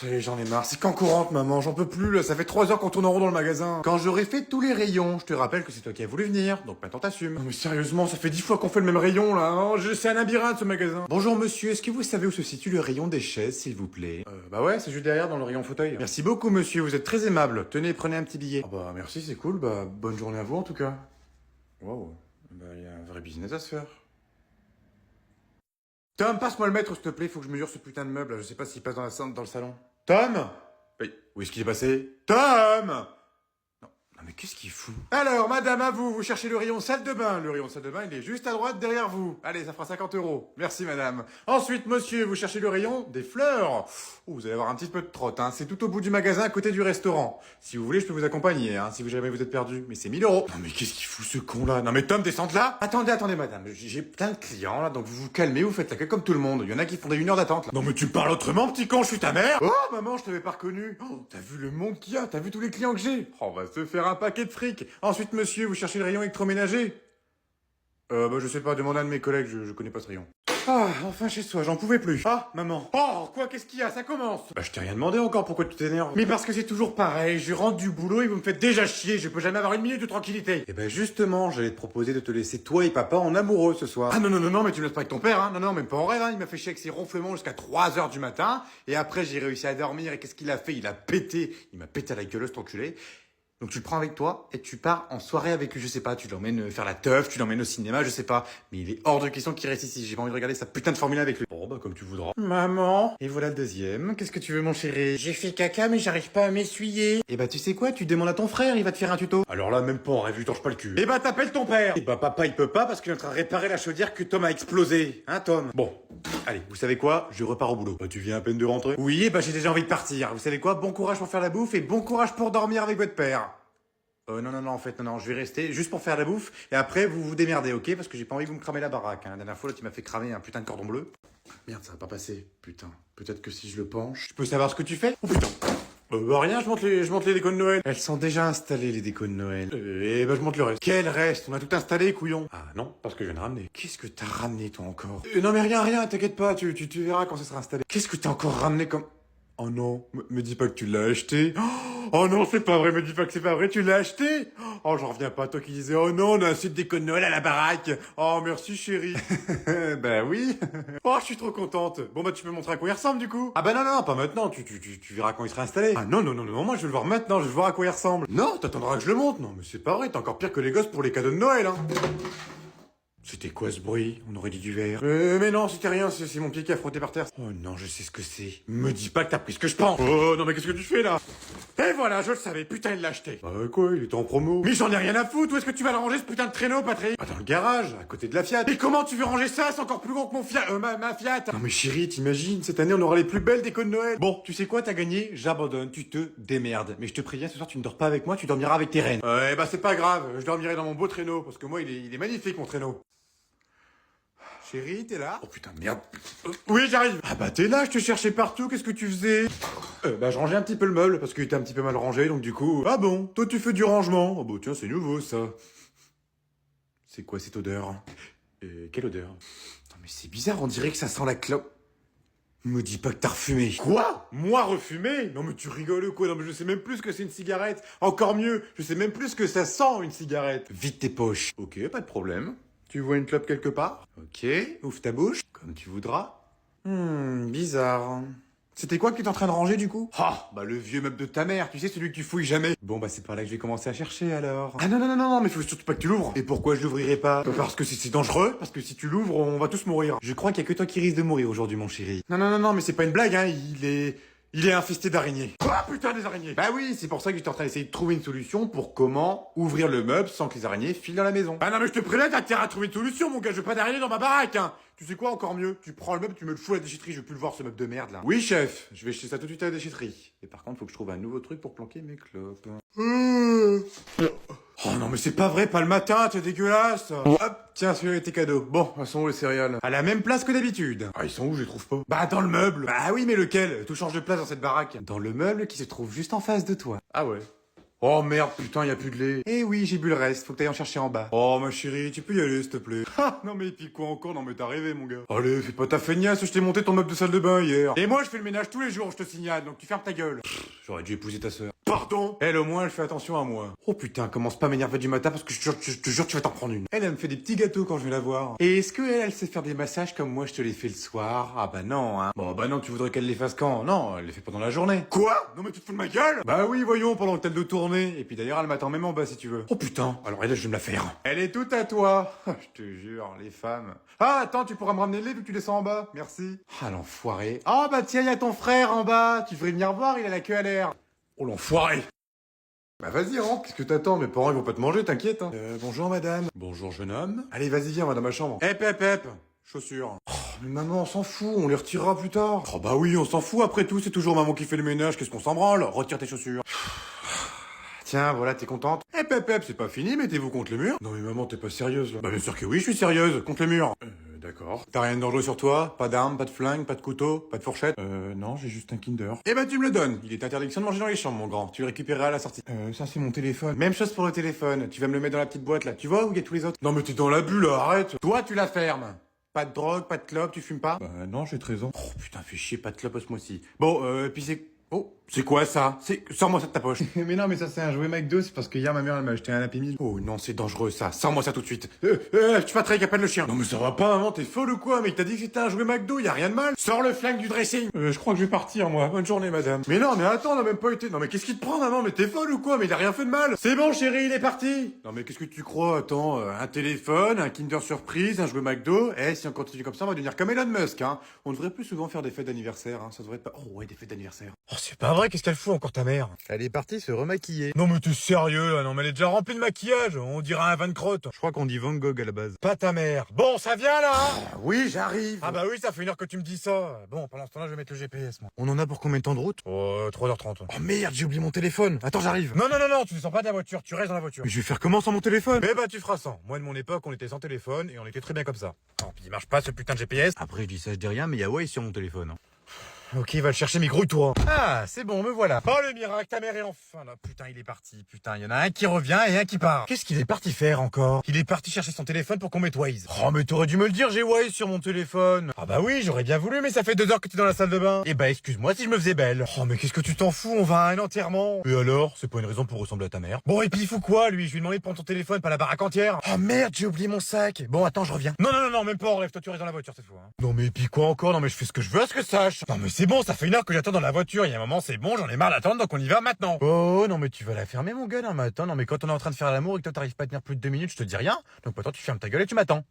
Ça y est, j'en ai marre. C'est quand courante, maman. J'en peux plus, là. Ça fait 3 heures qu'on tourne en rond dans le magasin. Quand j'aurai fait tous les rayons, je te rappelle que c'est toi qui as voulu venir. Donc maintenant t'assumes. Non mais sérieusement, ça fait 10 fois qu'on fait le même rayon, là. Hein. C'est un labyrinthe, ce magasin. Bonjour, monsieur. Est-ce que vous savez où se situe le rayon des chaises, s'il vous plaît? Bah ouais, c'est juste derrière, dans le rayon fauteuil. Merci beaucoup, monsieur. Vous êtes très aimable. Tenez, prenez un petit billet. Ah bah merci, c'est cool. Bah bonne journée à vous, en tout cas. Waouh. Bah y a un vrai business à se faire. Tom, passe-moi le mètre, s'il te plaît. Faut que je mesure ce putain de meuble, là. Je sais pas s'il passe dans le salon. Tom? Oui, où est-ce qu'il est passé? Tom! Non mais qu'est-ce qu'il fout? Alors, madame, à vous, vous cherchez le rayon salle de bain. Le rayon salle de bain, il est juste à droite derrière vous. Allez, ça fera 50 €. Merci, madame. Ensuite, monsieur, vous cherchez le rayon des fleurs. Oh, vous allez avoir un petit peu de trotte, hein. C'est tout au bout du magasin, à côté du restaurant. Si vous voulez, je peux vous accompagner, hein, si vous jamais vous êtes perdu. Mais c'est 1000 €. Non mais qu'est-ce qu'il fout, ce con-là? Non mais Tom, descends de là. Attendez, madame. J'ai plein de clients, là, donc vous vous calmez, vous faites la queue comme tout le monde. Il y en a qui font des 1 heure d'attente, là. Non mais tu parles autrement, petit con, je suis ta mère. Oh, maman, je t'avais pas reconnu. Oh, t'as vu le monde qu'il y a? T'as vu tous les clients que j'ai? Oh, on va se faire un paquet de fric. Ensuite, monsieur, vous cherchez le rayon électroménager? Bah, je sais pas, demandez à un de mes collègues, je connais pas ce rayon. Ah, enfin chez soi, j'en pouvais plus. Ah, maman. Oh, quoi, qu'est-ce qu'il y a? Ça commence. Bah, je t'ai rien demandé encore, pourquoi tu t'énerves? Mais parce que c'est toujours pareil, je rentre du boulot et vous me faites déjà chier, je peux jamais avoir 1 minute de tranquillité. Et ben justement, j'allais te proposer de te laisser toi et papa en amoureux ce soir. Ah non, mais tu me laisses pas avec ton père, hein. Non, même pas en rêve, hein. Il m'a fait chier avec ses ronflements jusqu'à 3 heures du matin. Et après, j'ai réussi à dormir et qu'est-ce qu'il a fait? Il m'a pété à la gueule, cet enculé. Donc tu le prends avec toi et tu pars en soirée avec lui, je sais pas, tu l'emmènes faire la teuf, tu l'emmènes au cinéma, je sais pas. Mais il est hors de question qu'il reste ici, j'ai pas envie de regarder sa putain de Formule 1 avec lui. Bon bah comme tu voudras. Maman. Et voilà le deuxième, qu'est-ce que tu veux mon chéri? J'ai fait caca mais j'arrive pas à m'essuyer. Et bah tu sais quoi, tu demandes à ton frère, il va te faire un tuto. Alors là même pas en rêve, lui torche pas le cul. Et bah t'appelles ton père. Et bah papa il peut pas parce qu'il est en train de réparer la chaudière que Tom a explosé. Hein Tom? Bon. Allez, vous savez quoi? Je repars au boulot. Bah tu viens à peine de rentrer? Oui, et bah j'ai déjà envie de partir. Vous savez quoi? Bon courage pour faire la bouffe et bon courage pour dormir avec votre père. Non, en fait, non, je vais rester juste pour faire la bouffe, et après, vous vous démerdez, ok? Parce que j'ai pas envie que vous me cramez la baraque, hein. La dernière fois, là, tu m'as fait cramer un putain de cordon bleu. Merde, ça va pas passer, putain. Peut-être que si je le penche... Je peux savoir ce que tu fais? Oh putain! Bah rien, je monte les décos de Noël. Elles sont déjà installées, les décos de Noël. Et bah je monte le reste. Quel reste? On a tout installé, couillon. Ah non, parce que je viens de ramener. Qu'est-ce que t'as ramené, toi, encore? Non mais rien, t'inquiète pas, tu verras quand ça sera installé. Qu'est-ce que t'as encore ramené comme... Oh non, me dis pas que tu l'as acheté. Oh non, c'est pas vrai, me dis pas que c'est pas vrai, tu l'as acheté. Oh, j'en reviens pas, toi qui disais, oh non, on a un site déco de Noël à la baraque. Oh, merci chérie. Bah oui. Oh, je suis trop contente. Bon bah tu peux montrer à quoi il ressemble du coup. Ah bah non, pas maintenant, tu verras quand il sera installé. Ah non, moi je veux le voir maintenant, je veux voir à quoi il ressemble. Non, t'attendras que je le monte. Non, mais c'est pas vrai, t'es encore pire que les gosses pour les cadeaux de Noël, hein. C'était quoi ce bruit? On aurait dit du verre. Mais non, c'était rien, c'est mon pied qui a frotté par terre. Oh non, je sais ce que c'est. Me dis pas que t'as pris ce que je pense. Oh non, mais qu'est-ce que tu fais là? Et voilà, je le savais, putain, il l'a acheté. Bah quoi, il était en promo. Mais j'en ai rien à foutre, où est-ce que tu vas le ranger ce putain de traîneau, Patrick? Bah dans le garage, à côté de la Fiat. Et comment tu veux ranger ça? C'est encore plus gros que mon Fiat, ma Fiat. Non mais chérie, t'imagines, cette année on aura les plus belles décos de Noël. Bon, tu sais quoi, t'as gagné, j'abandonne, tu te démerdes. Mais je te préviens, ce soir tu ne dors pas avec moi, tu dormiras avec tes reines. Ouais, bah c'est pas grave, je dormirai dans mon beau traîneau, parce que moi il est magnifique mon traîneau. Chérie, t'es là? Oh putain de merde. Oui, j'arrive. Ah bah t'es là, je te cherchais partout, qu'est-ce que tu faisais? Bah je rangeais un petit peu le meuble, parce qu'il était un petit peu mal rangé, donc du coup... Ah bon, toi tu fais du rangement? Oh bah tiens, c'est nouveau ça. C'est quoi cette odeur? Quelle odeur? Non mais c'est bizarre, on dirait que ça sent la clope. Me dis pas que t'as refumé. Quoi? Moi refumé? Non mais tu rigoles ou quoi? Non mais je sais même plus ce que c'est une cigarette. Encore mieux, je sais même plus ce que ça sent une cigarette. Vide tes poches. Ok, pas de problème. Tu vois une clope quelque part? Ok, ouvre ta bouche, comme tu voudras. Bizarre. C'était quoi que tu es en train de ranger du coup? Ah, bah le vieux meuble de ta mère, tu sais, celui que tu fouilles jamais. Bon bah c'est par là que je vais commencer à chercher alors. Ah non, mais faut surtout pas que tu l'ouvres. Et pourquoi je l'ouvrirai pas? Parce que c'est dangereux, parce que si tu l'ouvres, on va tous mourir. Je crois qu'il y a que toi qui risque de mourir aujourd'hui mon chéri. Non, mais c'est pas une blague, hein, il est infesté d'araignées. Ah putain des araignées. Bah oui, c'est pour ça que j'étais en train d'essayer de trouver une solution pour comment ouvrir le meuble sans que les araignées filent dans la maison. Ah non mais je te préviens, t'as intérêt à trouver une solution mon gars, je veux pas d'araignées dans ma baraque hein. Tu sais quoi encore mieux? Tu prends le meuble, tu me le fous à la déchetterie, je veux plus le voir ce meuble de merde là. Oui chef, je vais jeter ça tout de suite à la déchetterie. Et par contre faut que je trouve un nouveau truc pour planquer mes clopes. Oh non mais c'est pas vrai, pas le matin, t'es dégueulasse. Hop, tiens celui-là tes cadeaux. Bon, elles sont où les céréales? À la même place que d'habitude. Ah ils sont où, je les trouve pas? Bah dans le meuble. Bah oui mais lequel? Tout change de place dans cette baraque. Dans le meuble qui se trouve juste en face de toi. Ah ouais. Oh merde, putain, y a plus de lait. Eh oui, j'ai bu le reste, faut que t'ailles en chercher en bas. Oh ma chérie, tu peux y aller s'il te plaît. Ah, non mais puis quoi encore, non mais t'as rêvé mon gars. Allez, fais pas ta feignasse, je t'ai monté ton meuble de salle de bain hier. Et moi je fais le ménage tous les jours, je te signale, donc tu fermes ta gueule. J'aurais dû épouser ta sœur. Pardon. Elle au moins elle fait attention à moi. Oh putain, commence pas à m'énerver du matin parce que je te jure tu vas t'en prendre une. Elle me fait des petits gâteaux quand je vais la voir. Et est-ce que elle sait faire des massages comme moi je te les fais le soir? Ah bah non hein. Bon bah non, tu voudrais qu'elle les fasse quand? Non, elle les fait pendant la journée. Quoi? Non mais tu te fous de ma gueule? Bah oui, voyons, pendant que t'as le dos tourné. Et puis d'ailleurs elle m'attend même en bas si tu veux. Oh putain, alors elle je vais me la faire. Elle est toute à toi. Je te jure, les femmes. Ah attends, tu pourras me ramener le lait vu que tu descends en bas. Merci. Ah l'enfoiré. Ah bah tiens, y a ton frère en bas. Tu devrais venir voir, il a la queue à l'air. Oh l'enfoiré. Bah vas-y rentre, qu'est-ce que t'attends? Mes parents ils vont pas te manger, t'inquiète hein. Bonjour madame. Bonjour jeune homme. Allez vas-y viens, on va dans ma chambre. Hep. Chaussures. Oh, mais maman on s'en fout, on les retirera plus tard. Oh bah oui, on s'en fout après tout, c'est toujours maman qui fait le ménage, qu'est-ce qu'on s'en branle? Retire tes chaussures. Tiens, voilà, t'es contente? Hep, c'est pas fini, mettez-vous contre le mur. Non mais maman, t'es pas sérieuse là. Bah bien sûr que oui, je suis sérieuse, contre le mur. D'accord. T'as rien de dangereux sur toi? Pas d'armes, pas de flingue, pas de couteau, pas de fourchette? Non, j'ai juste un Kinder. Eh ben tu me le donnes. Il est interdiction de manger dans les chambres, mon grand. Tu le récupéreras à la sortie. Ça c'est mon téléphone. Même chose pour le téléphone. Tu vas me le mettre dans la petite boîte là. Tu vois où il y a tous les autres? Non mais t'es dans la bulle, là, arrête. Toi tu la fermes. Pas de drogue, pas de clope, tu fumes pas? Bah non, j'ai 13 ans. Oh putain, fais chier, pas de clope ce mois-ci. Bon, puis c'est... Oh, c'est quoi ça? Sors-moi ça de ta poche. Mais non, mais ça c'est un jouet McDo, c'est parce que hier ma mère elle m'a acheté un Happy Meal. Oh non, c'est dangereux ça. Sors-moi ça tout de suite. Tu vas très appelle le chien. Non mais ça va pas maman, t'es folle ou quoi? Mais t'as dit que c'était un jouet McDo, y a rien de mal. Sors le flingue du dressing. Je crois que je vais partir moi. Bonne journée madame. Mais non, mais attends, on a même pas été. Non mais qu'est-ce qui te prend maman? Mais t'es folle ou quoi? Mais il a rien fait de mal. C'est bon chérie, il est parti. Non mais qu'est-ce que tu crois? Attends, un téléphone, un Kinder Surprise, un jouet McDo. Eh, si on continue comme ça, on va devenir comme Elon Musk, hein. On devrait plus souvent faire des fêtes d'anniversaire, hein. Ça devrait être pas. Oh ouais, des fêtes d'anniversaire. Oh c'est pas vrai, qu'est-ce qu'elle fout encore ta mère? Elle est partie se remaquiller. Non mais t'es sérieux là? Non mais elle est déjà remplie de maquillage. On dirait un Van Crotte. Je crois qu'on dit Van Gogh à la base. Pas ta mère. Bon, ça vient là hein? Oui, j'arrive. Ah bah oui, ça fait 1 heure que tu me dis ça. Bon, pendant ce temps-là, je vais mettre le GPS moi. On en a pour combien de temps de route? 3h30. Oh merde, j'ai oublié mon téléphone. Attends, j'arrive. Non, tu descends pas de la voiture, tu restes dans la voiture. Mais je vais faire comment sans mon téléphone? Eh bah tu feras sans. Moi de mon époque, on était sans téléphone et on était très bien comme ça. Tant pis, il marche pas ce putain de GPS. Après, je dis ça, je dis rien, mais il y a Waze sur mon téléphone. Ok, va le chercher, mais grouille-toi. Ah, c'est bon, me voilà. Oh, le miracle, ta mère est enfin là. Putain, il est parti. Putain, il y en a un qui revient et un qui part. Qu'est-ce qu'il est parti faire encore? Il est parti chercher son téléphone pour qu'on mette Waze. Oh, mais t'aurais dû me le dire, j'ai Waze sur mon téléphone. Ah bah oui, j'aurais bien voulu, mais ça fait 2 heures que t'es dans la salle de bain. Eh bah, excuse-moi si je me faisais belle. Oh, mais qu'est-ce que tu t'en fous? On va à un enterrement. Et alors? C'est pas une raison pour ressembler à ta mère. Bon, et puis il faut quoi, lui? Je lui ai demandé de prendre ton téléphone, pas la baraque entière. Oh merde, j'ai oublié mon sac. Bon, attends, je reviens. Non, même pas, enlève, toi tu restes dans la voiture cette fois. Hein. Non, mais et puis quoi encore? Non, mais je fais ce que je veux à ce que sache. Non, mais c'est bon, ça fait 1 heure que j'attends dans la voiture, il y a un moment c'est bon, j'en ai marre d'attendre donc on y va maintenant. Oh non mais tu vas la fermer mon gars, non mais attends, non mais quand on est en train de faire l'amour et que toi t'arrives pas à tenir plus de 2 minutes, je te dis rien, donc maintenant tu fermes ta gueule et tu m'attends.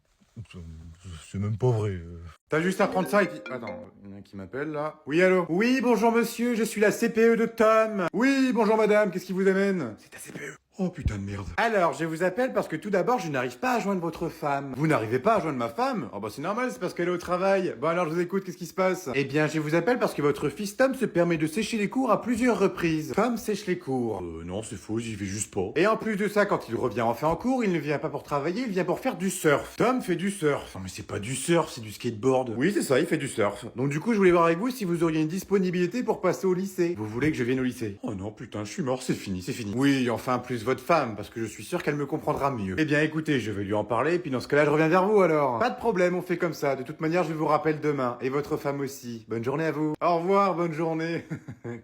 C'est même pas vrai. T'as juste à prendre ça et puis... Attends, il y en a un qui m'appelle là. Oui allô? Oui bonjour monsieur, je suis la CPE de Tom. Oui bonjour madame, qu'est-ce qui vous amène? C'est ta CPE. Oh putain de merde. Alors, je vous appelle parce que tout d'abord, je n'arrive pas à joindre votre femme. Vous n'arrivez pas à joindre ma femme? Oh bah c'est normal, c'est parce qu'elle est au travail. Bon alors, je vous écoute, qu'est-ce qui se passe? Eh bien, je vous appelle parce que votre fils Tom se permet de sécher les cours à plusieurs reprises. Tom sèche les cours. Non, c'est faux, j'y vais juste pas. Et en plus de ça, quand il revient enfin en cours, il ne vient pas pour travailler, il vient pour faire du surf. Tom fait du surf. Non mais c'est pas du surf, c'est du skateboard. Oui, c'est ça, il fait du surf. Donc du coup, je voulais voir avec vous si vous auriez une disponibilité pour passer au lycée. Vous voulez que je vienne au lycée? Oh non, putain, je suis mort, c'est fini, c'est fini. Oui, enfin, plus votre femme, parce que je suis sûr qu'elle me comprendra mieux. Eh bien écoutez, je vais lui en parler, et puis dans ce cas-là, je reviens vers vous alors. Pas de problème, on fait comme ça. De toute manière, je vous rappelle demain. Et votre femme aussi. Bonne journée à vous. Au revoir, bonne journée.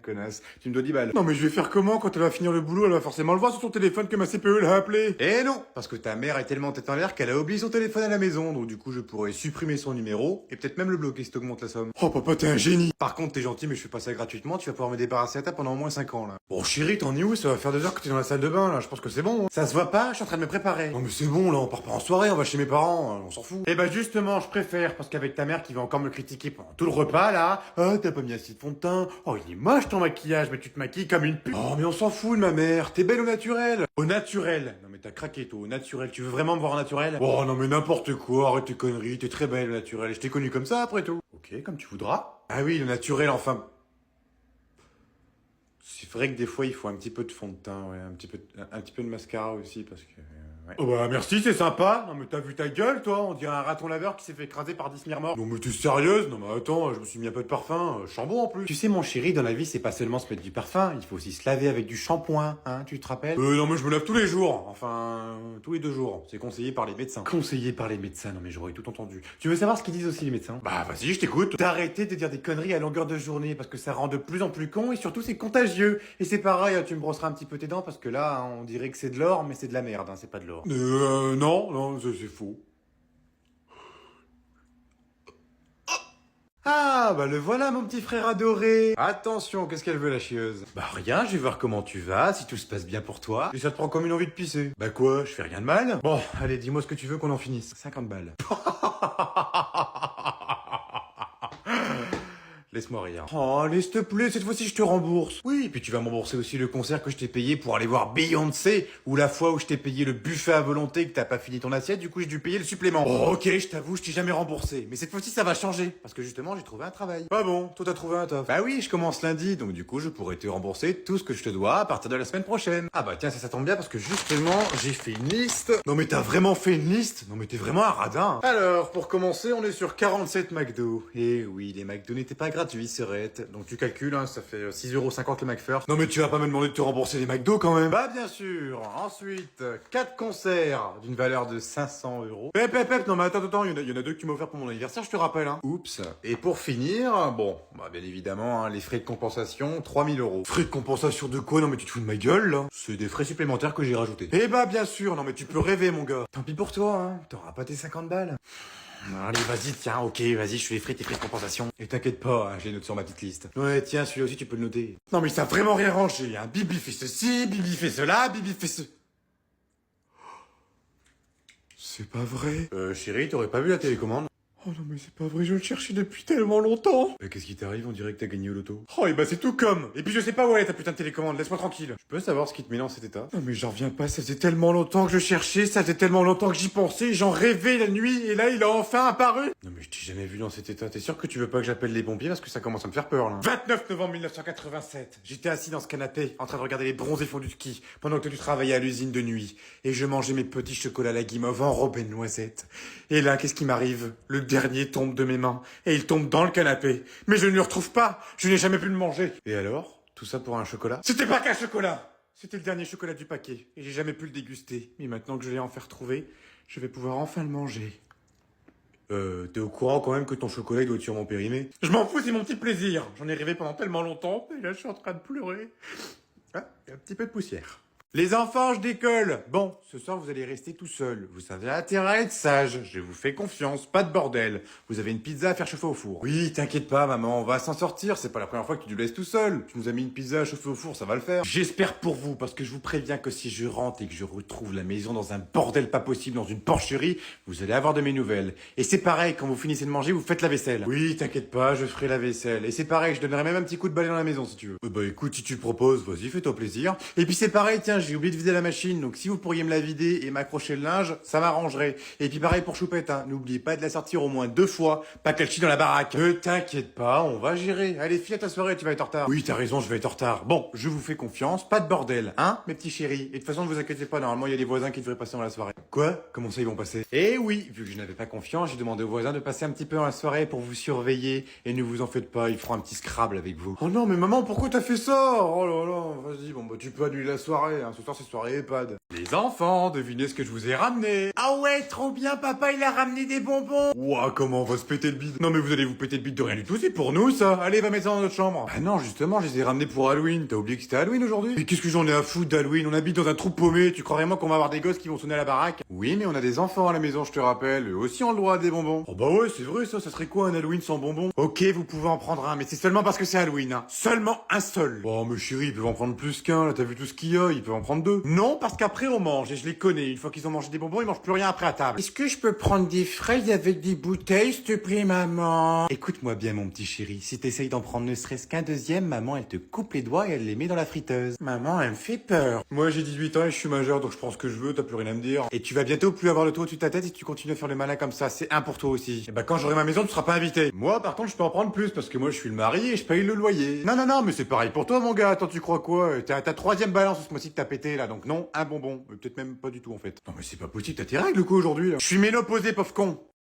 Connasse, tu me dois 10 balles. Non mais je vais faire comment quand elle va finir le boulot? Elle va forcément le voir sur son téléphone que ma CPE l'a appelé. Eh non, parce que ta mère est tellement tête en l'air qu'elle a oublié son téléphone à la maison, donc du coup je pourrais supprimer son numéro, et peut-être même le bloquer si t'augmentes la somme. Oh papa, t'es un génie. Par contre, t'es gentil, mais je fais pas ça gratuitement, tu vas pouvoir me débarrasser à ta pendant au moins 5 ans là. Bon chérie, t'en es où? Ça va faire 2 heures que t'es dans la salle de bain là, je pense que c'est bon. Hein. Ça se voit pas, je suis en train de me préparer. Non mais c'est bon là, on part pas en soirée, on va chez mes parents, on s'en fout. Eh bah justement, je préfère, parce qu'avec ta mère qui va encore me critiquer pendant tout le repas là, ah t'as pas mis assez de fond de teint, oh il est moche ton maquillage, mais tu te maquilles comme une pute. Oh mais on s'en fout de ma mère, t'es belle au naturel. Au naturel. Non mais t'as craqué toi, au naturel, tu veux vraiment me voir au naturel? Oh non mais n'importe quoi, arrête tes conneries, t'es très belle au naturel, je t'ai connu comme ça après tout. Ok, comme tu voudras. Ah oui, le naturel enfin... C'est vrai que des fois il faut un petit peu de fond de teint, ouais, un petit peu de mascara aussi parce que... Ouais. Oh bah merci, c'est sympa. Non mais t'as vu ta gueule, toi? On dirait un raton laveur qui s'est fait écraser par 10 morts. Non mais t'es sérieuse? Non mais attends, je me suis mis un peu de parfum. Chambon en plus. Tu sais mon chéri, dans la vie, c'est pas seulement se mettre du parfum, il faut aussi se laver avec du shampoing, hein, tu te rappelles? Non mais je me lave tous les jours. Enfin, tous les 2 jours. C'est conseillé par les médecins. Conseillé par les médecins? Non mais j'aurais tout entendu. Tu veux savoir ce qu'ils disent aussi les médecins? Bah vas-y, je t'écoute. D'arrêter de dire des conneries à longueur de journée parce que ça rend de plus en plus con et surtout c'est contagieux. Et c'est pareil, tu me brosseras un petit peu tes dents parce que là, on dirait que c'est de l'or, mais c'est de la merde, hein, c'est pas de l'or. Non, c'est faux. Ah, bah le voilà mon petit frère adoré. Attention, qu'est-ce qu'elle veut la chieuse? Bah rien, je vais voir comment tu vas, si tout se passe bien pour toi. Et ça te prend comme une envie de pisser. Bah quoi, je fais rien de mal? Bon, allez, dis-moi ce que tu veux qu'on en finisse. 50 balles. Laisse-moi rire. Oh, allez, s'il te plaît, cette fois-ci, je te rembourse. Oui, et puis tu vas me rembourser aussi le concert que je t'ai payé pour aller voir Beyoncé, ou la fois où je t'ai payé le buffet à volonté que t'as pas fini ton assiette, du coup j'ai dû payer le supplément. Oh, ok, je t'avoue, je t'ai jamais remboursé. Mais cette fois-ci, ça va changer, parce que justement, j'ai trouvé un travail. Ah bon, toi t'as trouvé un taf? Bah oui, je commence lundi, donc du coup, je pourrais te rembourser tout ce que je te dois à partir de la semaine prochaine. Ah bah tiens, ça tombe bien, parce que justement, j'ai fait une liste. Non mais t'as vraiment fait une liste? Non mais t'es vraiment un radin. Alors, pour commencer, on est sur 47 McDo. Et oui, les McDo n'étaient pas gratuits, c'est vrai. Donc tu calcules, hein, ça fait 6,50€ le McFirst. Non mais tu vas pas me demander de te rembourser les McDo quand même? Bah bien sûr. Ensuite, 4 concerts d'une valeur de 500€. Non mais attends, il y en a 2 que tu m'as offert pour mon anniversaire, je te rappelle. Hein. Oups. Et pour finir, bon, bah bien évidemment, hein, les frais de compensation, 3000€. Frais de compensation de quoi? Non mais tu te fous de ma gueule là? C'est des frais supplémentaires que j'ai rajoutés. Eh bah bien sûr, non mais tu peux rêver mon gars. Tant pis pour toi, hein, t'auras pas tes 50 balles. Allez, vas-y, tiens, ok, vas-y, je fais tes frais de compensation. Et t'inquiète pas, hein, je les note sur ma petite liste. Ouais, tiens, celui-là aussi, tu peux le noter. Non, mais ça a vraiment rien rangé, hein. Bibi fait ceci, Bibi fait cela, Bibi fait ce... C'est pas vrai. Chérie, t'aurais pas vu la télécommande? Oh non mais c'est pas vrai, je le cherchais depuis tellement longtemps. Mais qu'est-ce qui t'arrive? On dirait que t'as gagné au loto. Oh et bah c'est tout comme. Et puis je sais pas où elle est ta putain de télécommande, laisse-moi tranquille. Je peux savoir ce qui te met dans cet état? Non mais j'en reviens pas, ça faisait tellement longtemps que je cherchais, ça faisait tellement longtemps que j'y pensais, j'en rêvais la nuit, et là il a enfin apparu. Non mais je t'ai jamais vu dans cet état, t'es sûr que tu veux pas que j'appelle les pompiers parce que ça commence à me faire peur là. 29 novembre 1987, j'étais assis dans ce canapé, en train de regarder les bronzés fondus de ski, pendant que tu travaillais à l'usine de nuit, et je mangeais mes petits chocolats à la guimauve enrobés de noisettes. Et là, qu'est-ce qui m'arrive? Le dernier tombe de mes mains, et il tombe dans le canapé. Mais je ne le retrouve pas, je n'ai jamais pu le manger. Et alors? Tout ça pour un chocolat? C'était pas qu'un chocolat! C'était le dernier chocolat du paquet, et j'ai jamais pu le déguster. Mais maintenant que je l'ai enfin retrouvé, je vais pouvoir enfin le manger. T'es au courant quand même que ton chocolat il doit être sûrement périmé? Je m'en fous, c'est mon petit plaisir. J'en ai rêvé pendant tellement longtemps, et là je suis en train de pleurer. Ah, il y a un petit peu de poussière. Les enfants, je décolle. Bon, ce soir, vous allez rester tout seul. Vous avez intérêt à être sage. Je vous fais confiance, pas de bordel. Vous avez une pizza à faire chauffer au four. Oui, t'inquiète pas, maman, on va s'en sortir. C'est pas la première fois que tu nous laisses tout seul. Tu nous as mis une pizza à chauffer au four, ça va le faire. J'espère pour vous, parce que je vous préviens que si je rentre et que je retrouve la maison dans un bordel pas possible, dans une porcherie, vous allez avoir de mes nouvelles. Et c'est pareil, quand vous finissez de manger, vous faites la vaisselle. Oui, t'inquiète pas, je ferai la vaisselle. Et c'est pareil, je donnerai même un petit coup de balai dans la maison, si tu veux. Bah écoute, si tu le proposes, vas-y, fais-toi plaisir. Et puis c'est pareil, tiens, j'ai oublié de vider la machine, donc si vous pourriez me la vider et m'accrocher le linge, ça m'arrangerait. Et puis pareil pour Choupette, hein, n'oubliez pas de la sortir au moins 2 fois, pas qu'elle chie dans la baraque. Ne t'inquiète pas, on va gérer. Allez, file à ta soirée, tu vas être en retard. Oui, t'as raison, je vais être en retard. Bon, je vous fais confiance, pas de bordel, hein, mes petits chéris. Et de toute façon, ne vous inquiétez pas, normalement, il y a des voisins qui devraient passer dans la soirée. Quoi? Comment ça, ils vont passer? Eh oui, vu que je n'avais pas confiance, j'ai demandé aux voisins de passer un petit peu dans la soirée pour vous surveiller. Et ne vous en faites pas, ils feront un petit Scrabble avec vous. Oh non, mais maman, pourquoi t'as fait ça? Oh là là, vas-y, bon bah tu peux annuler la soirée, hein. Ce soir, c'est soirée EHPAD. Les enfants, devinez ce que je vous ai ramené. Ah ouais, trop bien, papa, il a ramené des bonbons. Ouah, comment on va se péter le bide? Non mais vous allez vous péter le bide de rien du tout, c'est pour nous ça. Allez, va mettre ça dans notre chambre. Ah non, justement, je les ai ramenés pour Halloween. T'as oublié que c'était Halloween aujourd'hui? Mais qu'est-ce que j'en ai à foutre d'Halloween? On habite dans un trou paumé, tu crois vraiment qu'on va avoir des gosses qui vont sonner à la baraque? Oui, mais on a des enfants à la maison, je te rappelle. Eux aussi ont le droit à des bonbons. Oh bah ouais, c'est vrai ça serait quoi un Halloween sans bonbons? Ok, vous pouvez en prendre un, mais c'est seulement parce que c'est Halloween, hein. Seulement un seul. Bon, mais chérie, ils peuvent en prendre plus qu'un, là, t'as vu tout ce qu'il y a, ils peuvent en prendre 2. Non, parce qu'après on mange, et je les connais. Une fois qu'ils ont mangé des bonbons, ils mangent plus rien après à table. Est-ce que je peux prendre des fraises avec des bouteilles, s'il te plaît, maman? Écoute-moi bien, mon petit chéri. Si t'essayes d'en prendre ne serait-ce qu'un deuxième, maman, elle te coupe les doigts et elle les met dans la friteuse. Maman, elle me fait peur. Moi, j'ai 18 ans et je suis majeur, donc je prends ce que je veux, t'as plus rien à me dire. Et tu vas bientôt plus avoir le toit au-dessus de ta tête si tu continues à faire le malin comme ça. C'est un pour toi aussi. Et bah, quand j'aurai ma maison, tu seras pas invité. Moi, par contre, je peux en prendre plus parce que moi, je suis le mari et je paye le loyer. Non, mais c'est pareil pour toi, mon gars. Attends, tu crois quoi? T'as ta 3e balance ce mois-ci que t'as t'as pété là, donc non, un bonbon. Peut-être même pas du tout en fait. Non mais c'est pas possible, t'as tes règles quoi aujourd'hui là. Je suis ménopausé, pauvre con.